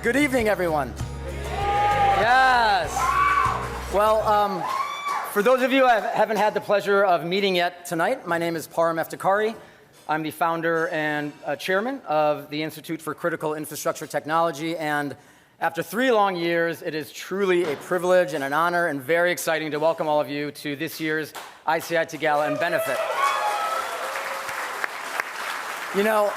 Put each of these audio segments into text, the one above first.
Good evening, everyone. Yes. Well, for those of you I haven't had the pleasure of meeting yet tonight, my name is Parham Eftekhari. I'm the founder and chairman of the Institute for Critical Infrastructure Technology, and after 3 long years, it is truly a privilege and an honor and very exciting to welcome all of you to this year's ICIT Gala and Benefit. You know,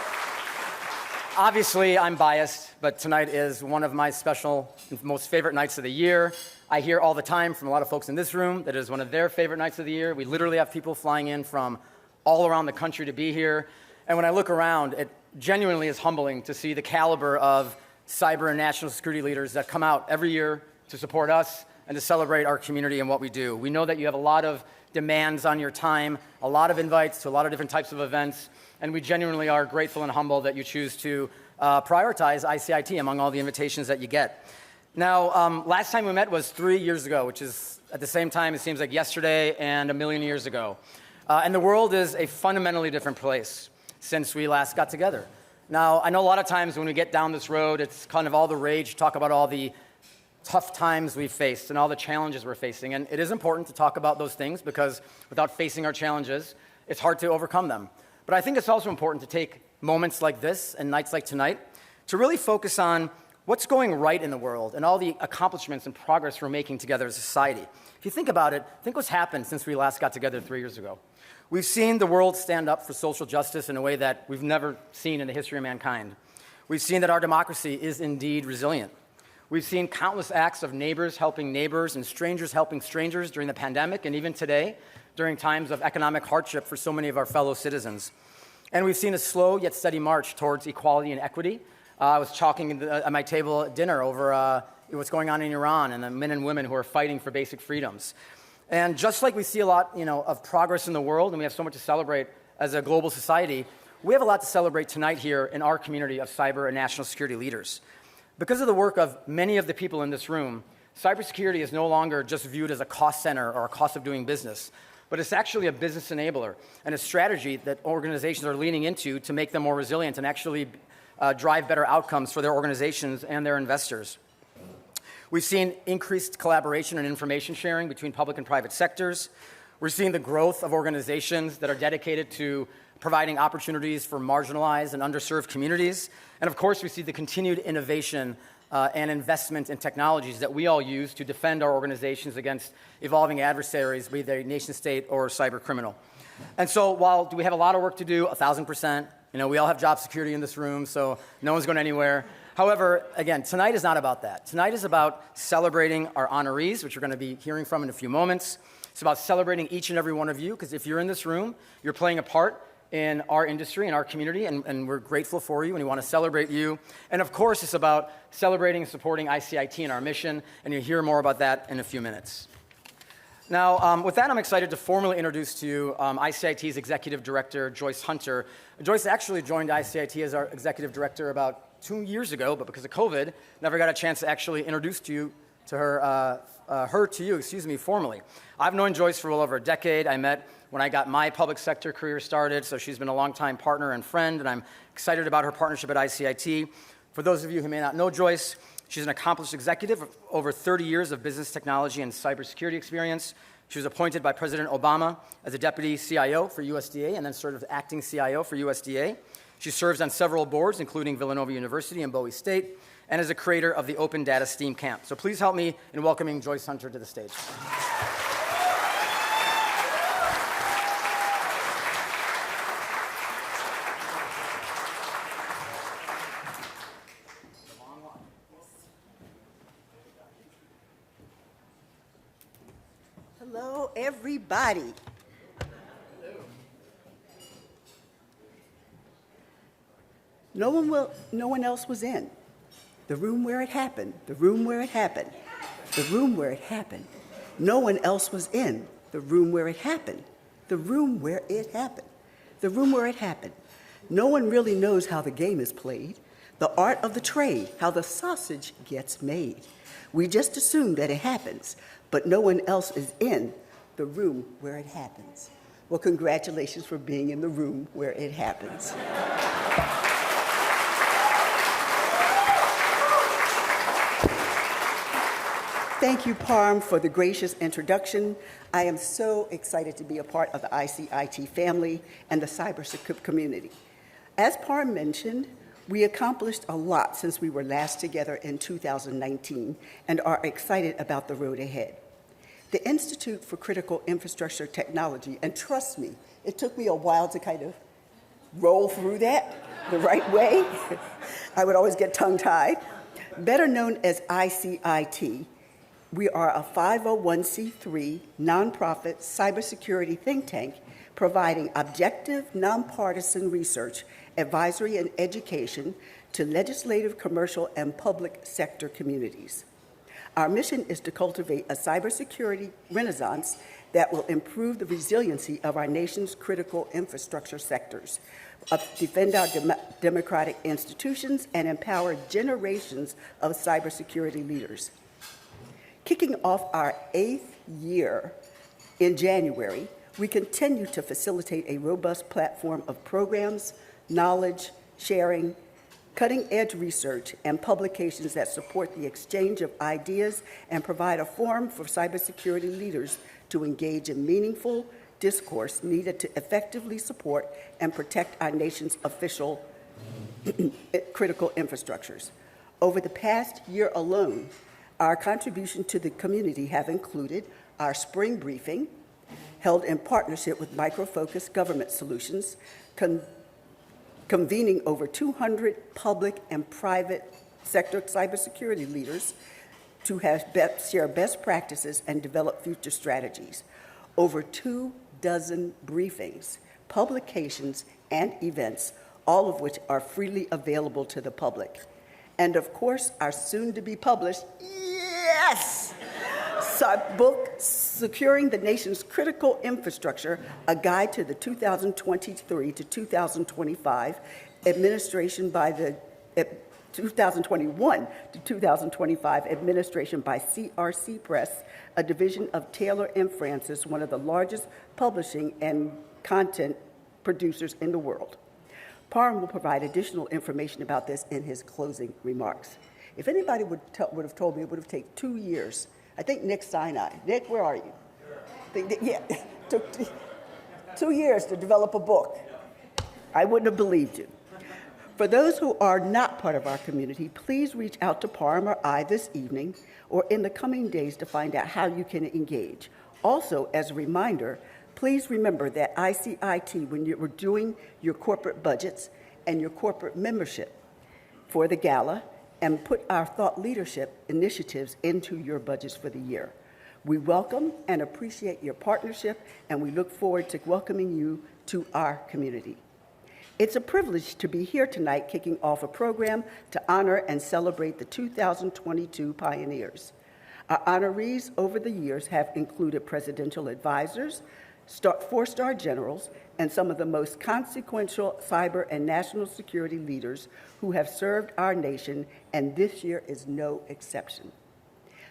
obviously I'm biased, but tonight is one of my special, most favorite nights of the year. I hear all the time from a lot of folks in this room that it is one of their favorite nights of the year. We literally have people flying in from all around the country to be here. And when I look around, it genuinely is humbling to see the caliber of cyber and national security leaders that come out every year to support us and to celebrate our community and what we do. We know that you have a lot of demands on your time, a lot of invites to a lot of different types of events, and we genuinely are grateful and humble that you choose to prioritize ICIT among all the invitations that you get. Now, last time we met was 3 years ago, which is at the same time, it seems like yesterday and a million years ago. And the world is a fundamentally different place since we last got together. Now, I know a lot of times when we get down this road, it's kind of all the rage to talk about all the tough times we've faced and all the challenges we're facing. And it is important to talk about those things because without facing our challenges, it's hard to overcome them. But I think it's also important to take moments like this and nights like tonight to really focus on what's going right in the world and all the accomplishments and progress we're making together as a society. If you think about it, think what's happened since we last got together 3 years ago. We've seen the world stand up for social justice in a way that we've never seen in the history of mankind. We've seen that our democracy is indeed resilient. We've seen countless acts of neighbors helping neighbors and strangers helping strangers during the pandemic and even today during times of economic hardship for so many of our fellow citizens. And we've seen a slow yet steady march towards equality and equity. I was talking at my table at dinner over what's going on in Iran and the men and women who are fighting for basic freedoms. And just like we see a lot, of progress in the world, and we have so much to celebrate as a global society, we have a lot to celebrate tonight here in our community of cyber and national security leaders. Because of the work of many of the people in this room, cybersecurity is no longer just viewed as a cost center or a cost of doing business, but it's actually a business enabler and a strategy that organizations are leaning into to make them more resilient and actually drive better outcomes for their organizations and their investors. We've seen increased collaboration and information sharing between public and private sectors. We're seeing the growth of organizations that are dedicated to providing opportunities for marginalized and underserved communities. And of course, we see the continued innovation and investment in technologies that we all use to defend our organizations against evolving adversaries, be they nation state or cyber criminal. And so while we have a lot of work to do, 1,000%, we all have job security in this room, so no one's going anywhere. However, again, tonight is not about that. Tonight is about celebrating our honorees, which we're going to be hearing from in a few moments. It's about celebrating each and every one of you, because if you're in this room, you're playing a part in our industry, in our community, and we're grateful for you, and we want to celebrate you. And of course, it's about celebrating and supporting ICIT and our mission, and you'll hear more about that in a few minutes. Now, with that, I'm excited to formally introduce to you ICIT's Executive Director, Joyce Hunter. Joyce actually joined ICIT as our Executive Director about 2 years ago, but because of COVID, never got a chance to actually introduce her to you formally. I've known Joyce for well over a decade. I met when I got my public sector career started, so she's been a longtime partner and friend, and I'm excited about her partnership at ICIT. For those of you who may not know Joyce, she's an accomplished executive with over 30 years of business technology and cybersecurity experience. She was appointed by President Obama as a deputy CIO for USDA and then served as acting CIO for USDA. She serves on several boards, including Villanova University and Bowie State, and is a creator of the Open Data STEAM Camp. So please help me in welcoming Joyce Hunter to the stage. Hello, everybody. No one else was in the room where it happened, the room where it happened, the room where it happened. No one else was in the room where it happened, the room where it happened, the room where it happened. No one really knows how the game is played, the art of the trade, how the sausage gets made. We just assume that it happens, but no one else is in the room where it happens. Well, congratulations for being in the room where it happens. Thank you, Parham, for the gracious introduction. I am so excited to be a part of the ICIT family and the cybersecurity community. As Parham mentioned, we accomplished a lot since we were last together in 2019 and are excited about the road ahead. The Institute for Critical Infrastructure Technology, and trust me, it took me a while to kind of roll through that the right way. I would always get tongue-tied. Better known as ICIT, we are a 501c3 nonprofit cybersecurity think tank providing objective, nonpartisan research, advisory, and education to legislative, commercial, and public sector communities. Our mission is to cultivate a cybersecurity renaissance that will improve the resiliency of our nation's critical infrastructure sectors, defend our democratic institutions, and empower generations of cybersecurity leaders. Kicking off our 8th year in January, we continue to facilitate a robust platform of programs, knowledge, sharing, cutting-edge research, and publications that support the exchange of ideas and provide a forum for cybersecurity leaders to engage in meaningful discourse needed to effectively support and protect our nation's official critical infrastructures. Over the past year alone, our contribution to the community have included our spring briefing, held in partnership with Micro Focus Government Solutions, convening over 200 public and private sector cybersecurity leaders to share best practices and develop future strategies. Over 24 briefings, publications, and events, all of which are freely available to the public. And of course, our soon-to-be published, yes, book, Securing the Nation's Critical Infrastructure, a guide to the 2023 to 2025 administration by the 2021 to 2025 administration by CRC Press, a division of Taylor & Francis, one of the largest publishing and content producers in the world. Parham will provide additional information about this in his closing remarks. If anybody would have told me it would have taken 2 years, I think Nick Sinai. Nick, where are you? Yeah, took 2 years to develop a book. I wouldn't have believed you. For those who are not part of our community, please reach out to Parham or I this evening or in the coming days to find out how you can engage. Also, as a reminder, please remember that ICIT, when you're doing your corporate budgets and your corporate membership for the Gala, and put our thought leadership initiatives into your budgets for the year. We welcome and appreciate your partnership, and we look forward to welcoming you to our community. It's a privilege to be here tonight kicking off a program to honor and celebrate the 2022 pioneers. Our honorees over the years have included presidential advisors, four-star generals, and some of the most consequential cyber and national security leaders who have served our nation, and this year is no exception.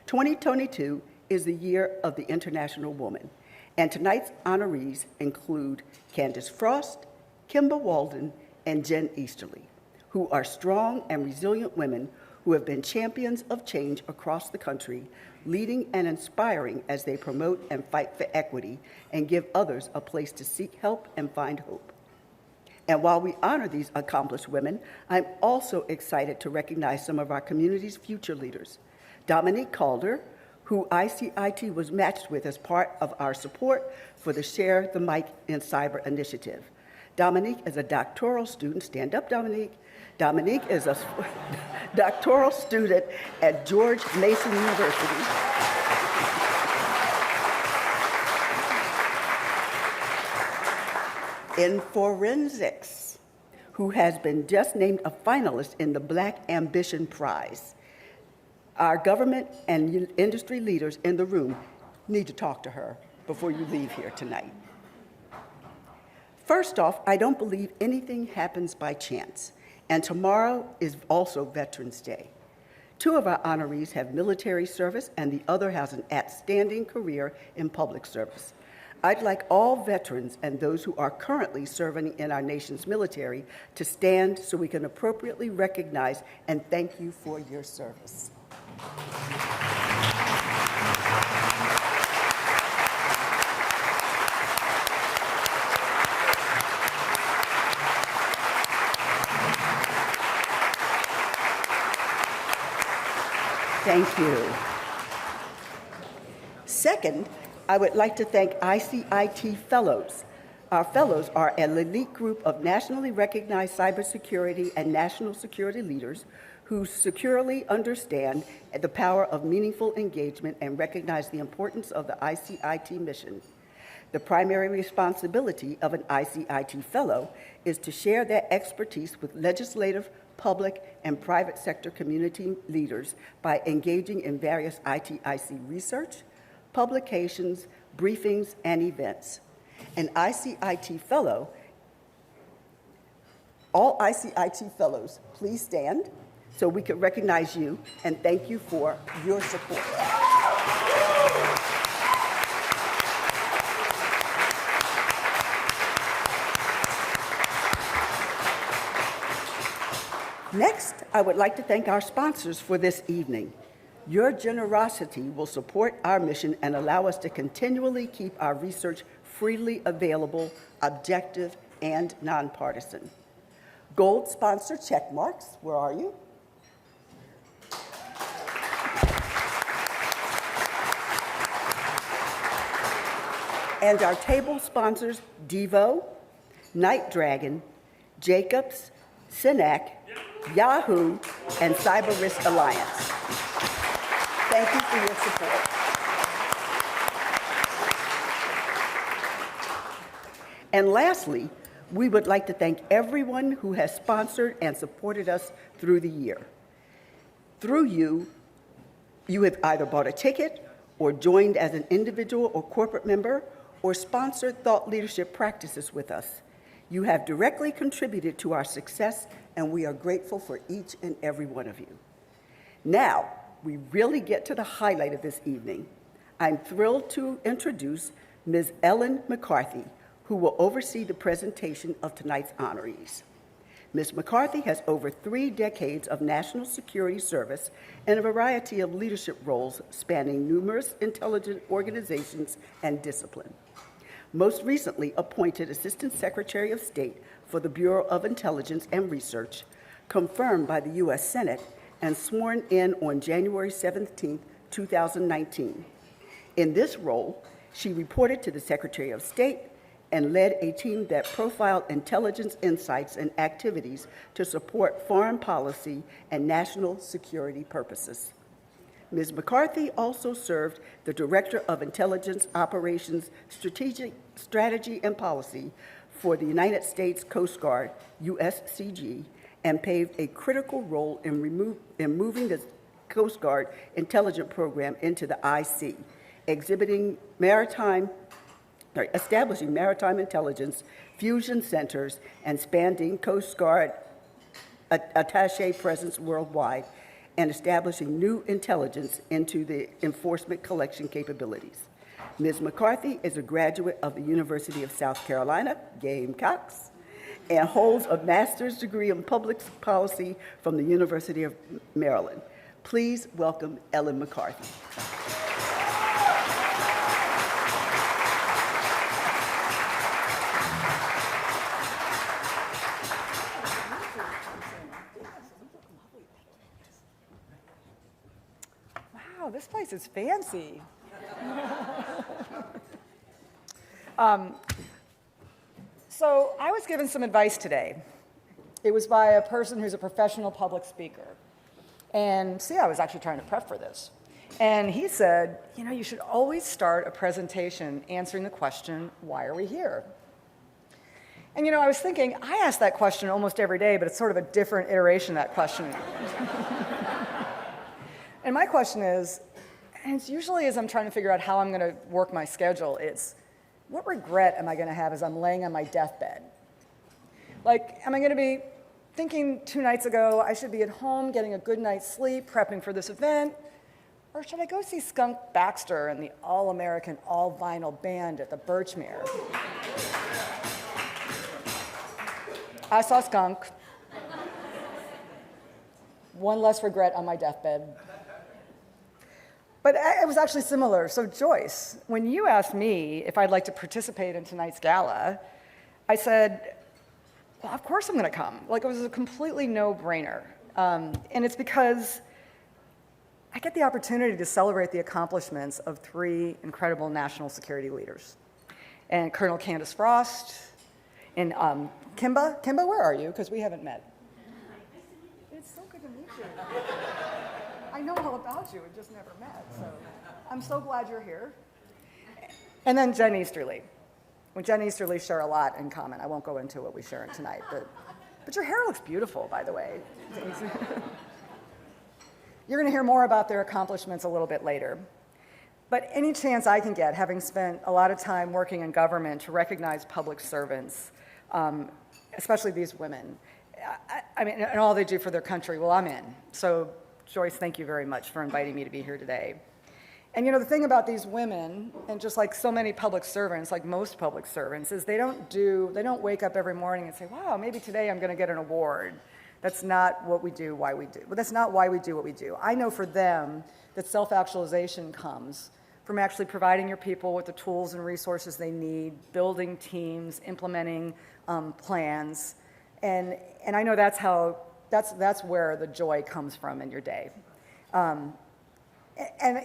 2022 is the year of the International Woman, and tonight's honorees include Candace Frost, Kimba Walden, and Jen Easterly, who are strong and resilient women who have been champions of change across the country, leading and inspiring as they promote and fight for equity and give others a place to seek help and find hope. And while we honor these accomplished women, I'm also excited to recognize some of our community's future leaders. Dominique Calder, who ICIT was matched with as part of our support for the Share the Mic in Cyber initiative. Dominique is a doctoral student. Stand up, Dominique. Dominique is a doctoral student at George Mason University. In forensics, who has been just named a finalist in the Black Ambition Prize. Our government and industry leaders in the room need to talk to her before you leave here tonight. First off, I don't believe anything happens by chance, and tomorrow is also Veterans Day. 2 of our honorees have military service, and the other has an outstanding career in public service. I'd like all veterans and those who are currently serving in our nation's military to stand so we can appropriately recognize and thank you for your service. Thank you. Second, I would like to thank ICIT Fellows. Our fellows are an elite group of nationally recognized cybersecurity and national security leaders who securely understand the power of meaningful engagement and recognize the importance of the ICIT mission. The primary responsibility of an ICIT Fellow is to share their expertise with legislative, public, and private sector community leaders by engaging in various ITIC research, publications, briefings, and events. An ICIT Fellow, all ICIT Fellows, please stand so we can recognize you and thank you for your support. Next, I would like to thank our sponsors for this evening. Your generosity will support our mission and allow us to continually keep our research freely available, objective, and nonpartisan. Gold sponsor check marks, where are you? And our table sponsors, Devo, Night Dragon, Jacobs, Synac, Yahoo, and Cyber Risk Alliance. Thank you for your support. And lastly, we would like to thank everyone who has sponsored and supported us through the year. Through you, you have either bought a ticket or joined as an individual or corporate member or sponsored thought leadership practices with us. You have directly contributed to our success, and we are grateful for each and every one of you. Now, we really get to the highlight of this evening. I'm thrilled to introduce Ms. Ellen McCarthy, who will oversee the presentation of tonight's honorees. Ms. McCarthy has over 3 decades of national security service and a variety of leadership roles spanning numerous intelligence organizations and discipline. Most recently appointed Assistant Secretary of State for the Bureau of Intelligence and Research, confirmed by the U.S. Senate and sworn in on January 17, 2019. In this role, she reported to the Secretary of State and led a team that profiled intelligence insights and activities to support foreign policy and national security purposes. Ms. McCarthy also served the Director of Intelligence Operations Strategy and Policy for the United States Coast Guard, USCG, and played a critical role in moving the Coast Guard intelligence program into the IC, establishing maritime intelligence fusion centers and expanding Coast Guard attaché presence worldwide, and establishing new intelligence into the enforcement collection capabilities. Ms. McCarthy is a graduate of the University of South Carolina, Gamecocks, and holds a master's degree in public policy from the University of Maryland. Please welcome Ellen McCarthy. Wow, this place is fancy. So I was given some advice today. It was by a person who's a professional public speaker. And see, I was actually trying to prep for this. And he said, you should always start a presentation answering the question, why are we here? And I was thinking, I ask that question almost every day, but it's sort of a different iteration of that question. And my question is, and it's usually as I'm trying to figure out how I'm going to work my schedule, it's, what regret am I going to have as I'm laying on my deathbed? Like, am I going to be thinking 2 nights ago I should be at home getting a good night's sleep, prepping for this event? Or should I go see Skunk Baxter and the all-American, all-vinyl band at the Birchmere? I saw Skunk. One less regret on my deathbed. But it was actually similar. So Joyce, when you asked me if I'd like to participate in tonight's gala, I said, well, of course I'm going to come. Like, it was a completely no-brainer. And it's because I get the opportunity to celebrate the accomplishments of three incredible national security leaders. And Colonel Candace Frost, and Kimba, where are you? Because we haven't met. It's so good to meet you. I know all about you, we just never met, so I'm so glad you're here. And then Jen Easterly. When Jen Easterly share a lot in common. I won't go into what we share tonight, but your hair looks beautiful, by the way. You're going to hear more about their accomplishments a little bit later. But any chance I can get, having spent a lot of time working in government to recognize public servants, especially these women, I mean, and all they do for their country, well, I'm in. So, Joyce, thank you very much for inviting me to be here today. And you know, the thing about these women, and just like so many public servants, like most public servants, is they don't wake up every morning and say, wow, maybe today I'm going to get an award. That's not what we do, why we do. But that's not why we do what we do. I know for them that self-actualization comes from actually providing your people with the tools and resources they need, building teams, implementing plans, and I know that's where the joy comes from in your day. And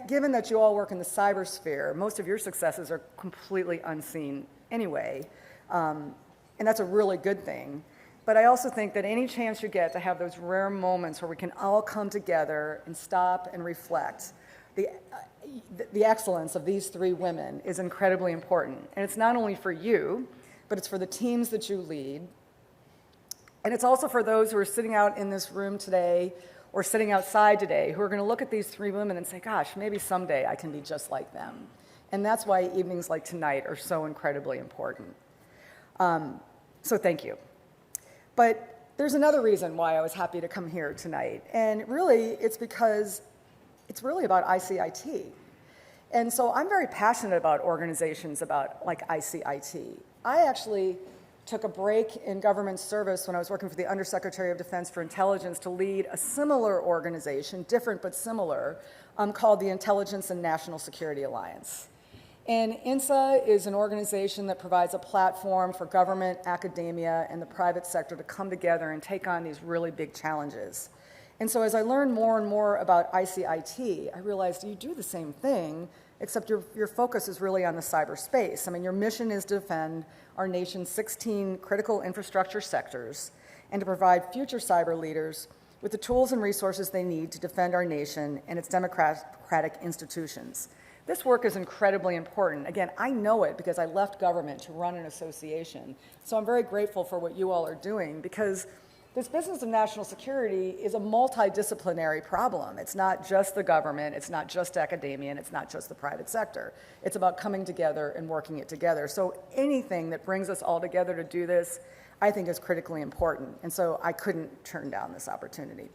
given that you all work in the cybersphere, most of your successes are completely unseen anyway, and that's a really good thing. But I also think that any chance you get to have those rare moments where we can all come together and stop and reflect, the excellence of these three women is incredibly important. And it's not only for you, but it's for the teams that you lead. And it's also for those who are sitting out in this room today or sitting outside today who are going to look at these three women and say, gosh, maybe someday I can be just like them. And that's why evenings like tonight are so incredibly important. So thank you. But there's another reason why I was happy to come here tonight. And really, it's because it's really about ICIT. And so I'm very passionate about organizations like ICIT. I actually took a break in government service when I was working for the Undersecretary of Defense for Intelligence to lead a similar organization, different but similar, called the Intelligence and National Security Alliance. And INSA is an organization that provides a platform for government, academia, and the private sector to come together and take on these really big challenges. And so as I learned more and more about ICIT, I realized you do the same thing, except your focus is really on the cyberspace. I mean, your mission is to defend our nation's 16 critical infrastructure sectors and to provide future cyber leaders with the tools and resources they need to defend our nation and its democratic institutions. This work is incredibly important. Again, I know it because I left government to run an association. So I'm very grateful for what you all are doing because this business of national security is a multidisciplinary problem. It's not just the government, it's not just academia, and it's not just the private sector. It's about coming together and working it together. So anything that brings us all together to do this, I think is critically important. And so I couldn't turn down this opportunity.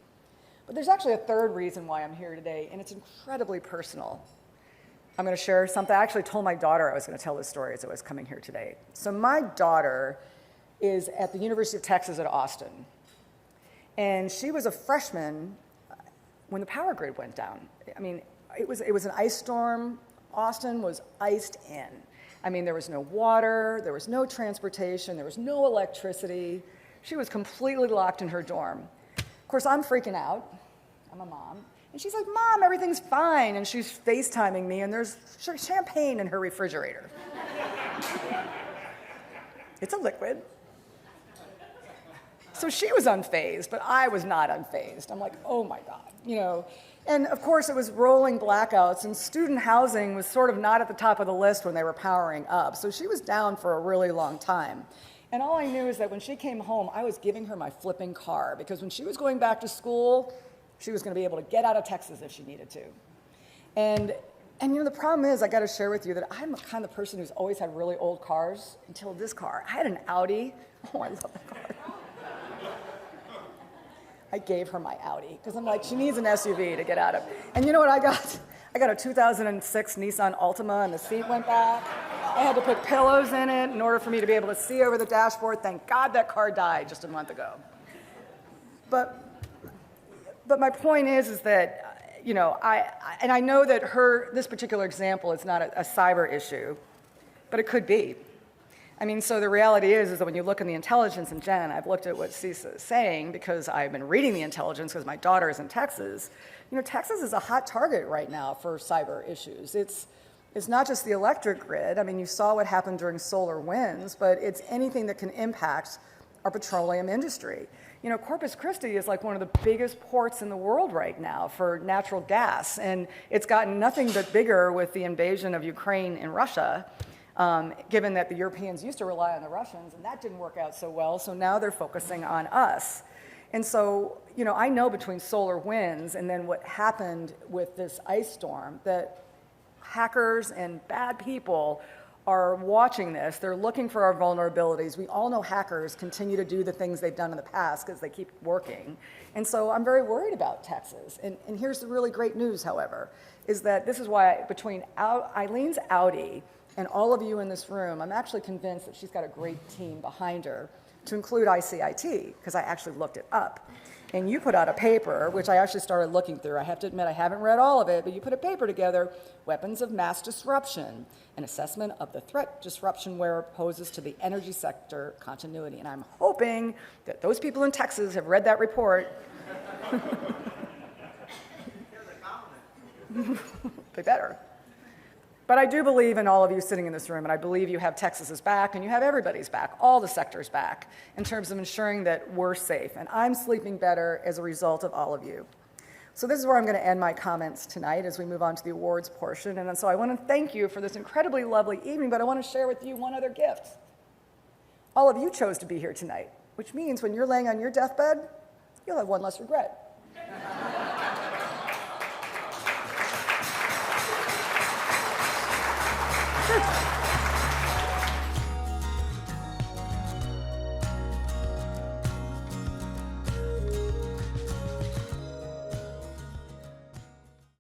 But there's actually a third reason why I'm here today, and it's incredibly personal. I'm going to share something. I actually told my daughter I was going to tell this story as I was coming here today. So my daughter is at the University of Texas at Austin. And she was a freshman when the power grid went down. I mean, it was an ice storm. Austin was iced in. I mean, there was no water, there was no transportation, there was no electricity. She was completely locked in her dorm. Of course, I'm freaking out. I'm a mom. And she's like, Mom, everything's fine. And she's FaceTiming me, and there's champagne in her refrigerator. It's a liquid. So she was unfazed, but I was not unfazed. I'm like, oh my God, you know. And of course, it was rolling blackouts, and student housing was sort of not at the top of the list when they were powering up. So she was down for a really long time. And all I knew is that when she came home, I was giving her my flipping car, because when she was going back to school, she was going to be able to get out of Texas if she needed to. And you know, the problem is, I got to share with you that I'm the kind of person who's always had really old cars until this car. I had an Audi. Oh, I love that car. I gave her my Audi because I'm like, she needs an SUV to get out of. And you know what I got? I got a 2006 Nissan Altima, and the seat went back. I had to put pillows in it in order for me to be able to see over the dashboard. Thank God that car died just a month ago. But my point is that, you know, I know that this particular example is not a cyber issue, but it could be. I mean, so the reality is that when you look in the intelligence, and Jen, I've looked at what CISA is saying because I've been reading the intelligence because my daughter is in Texas. You know, Texas is a hot target right now for cyber issues. It's not just the electric grid. I mean, you saw what happened during solar winds, but it's anything that can impact our petroleum industry. You know, Corpus Christi is like one of the biggest ports in the world right now for natural gas, and it's gotten nothing but bigger with the invasion of Ukraine and Russia. Given that the Europeans used to rely on the Russians, and that didn't work out so well, so now they're focusing on us. And so, you know, I know between solar winds and then what happened with this ice storm that hackers and bad people are watching this. They're looking for our vulnerabilities. We all know hackers continue to do the things they've done in the past because they keep working. And so I'm very worried about Texas. And here's the really great news, however, is that this is why between Eileen's Audi and all of you in this room, I'm actually convinced that she's got a great team behind her, to include ICIT, because I actually looked it up. And you put out a paper, which I actually started looking through. I have to admit, I haven't read all of it, but you put a paper together, Weapons of Mass Disruption, an assessment of the threat disruptionware poses to the energy sector continuity. And I'm hoping that those people in Texas have read that report. They better. But I do believe in all of you sitting in this room, and I believe you have Texas's back, and you have everybody's back, all the sectors back, in terms of ensuring that we're safe. And I'm sleeping better as a result of all of you. So this is where I'm going to end my comments tonight as we move on to the awards portion. And so I want to thank you for this incredibly lovely evening, but I want to share with you one other gift. All of you chose to be here tonight, which means when you're laying on your deathbed, you'll have one less regret. Good.